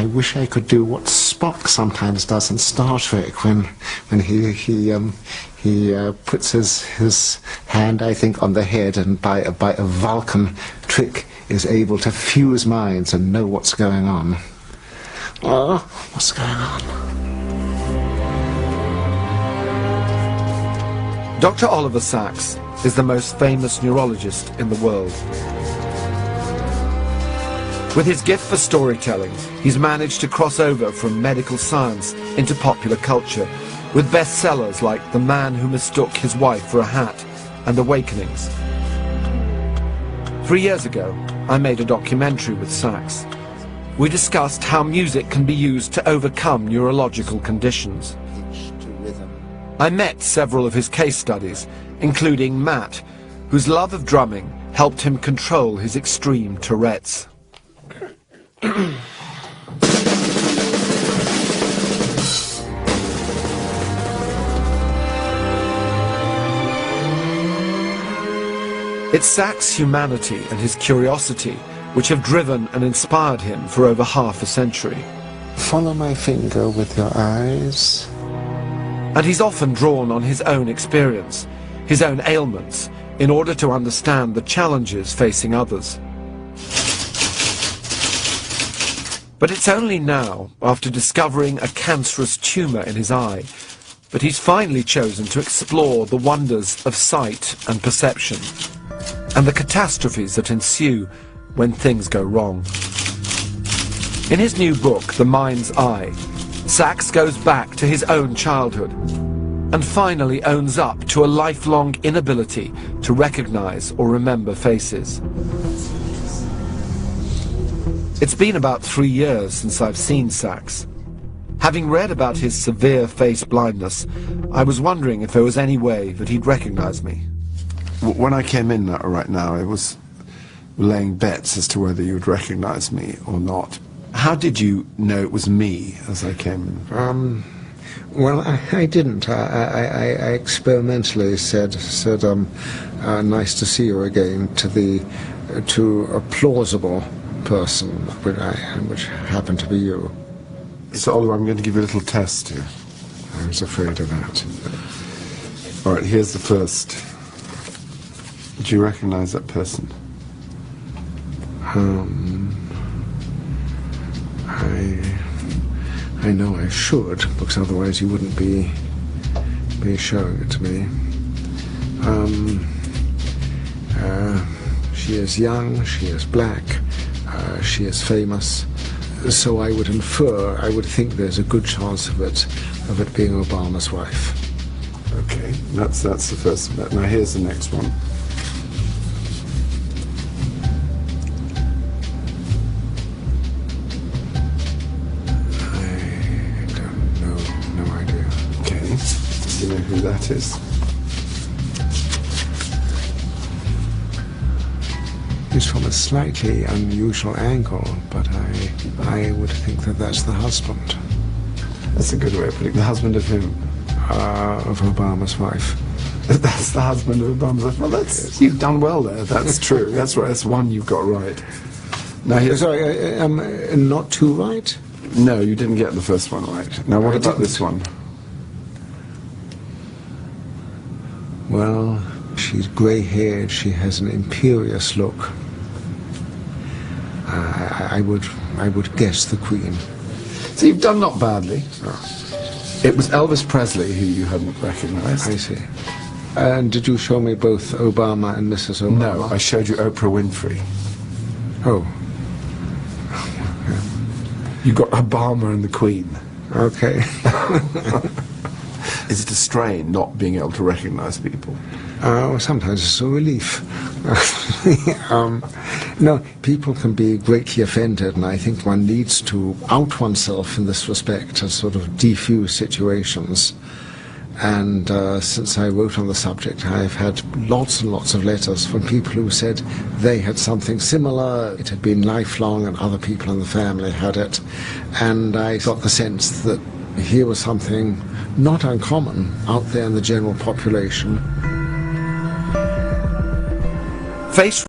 I wish I could do what Spock sometimes does in Star Trek when he puts his hand, I think, on the head, and by a Vulcan trick is able to fuse minds and know what's going on. Oh, what's going on? Dr. Oliver Sacks is the most famous neurologist in the world. With his gift for storytelling, he's managed to cross over from medical science into popular culture, with bestsellers like The Man Who Mistook His Wife for a Hat and Awakenings. 3 years ago, I made a documentary with Sacks. We discussed how music can be used to overcome neurological conditions. I met several of his case studies, including Matt, whose love of drumming helped him control his extreme Tourette's. It's Sacks' humanity and his curiosity which have driven and inspired him for over half a century. Follow my finger with your eyes. And he's often drawn on his own experience, his own ailments, in order to understand the challenges facing others. But it's only now, after discovering a cancerous tumour in his eye, that he's finally chosen to explore the wonders of sight and perception, and the catastrophes that ensue when things go wrong. In his new book, The Mind's Eye, Sacks goes back to his own childhood and finally owns up to a lifelong inability to recognise or remember faces. It's been about 3 years since I've seen Sacks. Having read about his severe face blindness, I was wondering if there was any way that he'd recognise me. When I came in right now, I was laying bets as to whether you would recognise me or not. How did you know it was me as I came in? Well, I didn't. I experimentally said, nice to see you again, to a plausible person, which happened to be you. So, Oliver, I'm going to give you a little test here. I was afraid of that. All right, here's the first. Do you recognise that person? I know I should, because otherwise you wouldn't be showing it to me. She is young, she is black, she is famous, so I would infer, I would think there's a good chance of it being Obama's wife. Okay, that's the first bit. Now here's the next one. Do you know who that is? It's from a slightly unusual angle, but I would think that that's the husband. That's a good way of putting it. The husband of whom? Of Obama's wife. That's the husband of Obama's wife. Well, that's, you've done well there. That's true. That's right. That's one you've got right. Now, sorry, not too right? No, you didn't get the first one right. Now, what about this one? Well, she's grey-haired, she has an imperious look. I would guess the Queen. So you've done not badly. It was Elvis Presley who you hadn't recognised. I see. And did you show me both Obama and Mrs. Obama? No, I showed you Oprah Winfrey. Oh. You got Obama and the Queen. Okay. Is it a strain not being able to recognise people? Sometimes it's a relief. No, people can be greatly offended, and I think one needs to out oneself in this respect to sort of defuse situations. And since I wrote on the subject, I've had lots and lots of letters from people who said they had something similar, it had been lifelong, and other people in the family had it. And I got the sense that here was something not uncommon out there in the general population. Face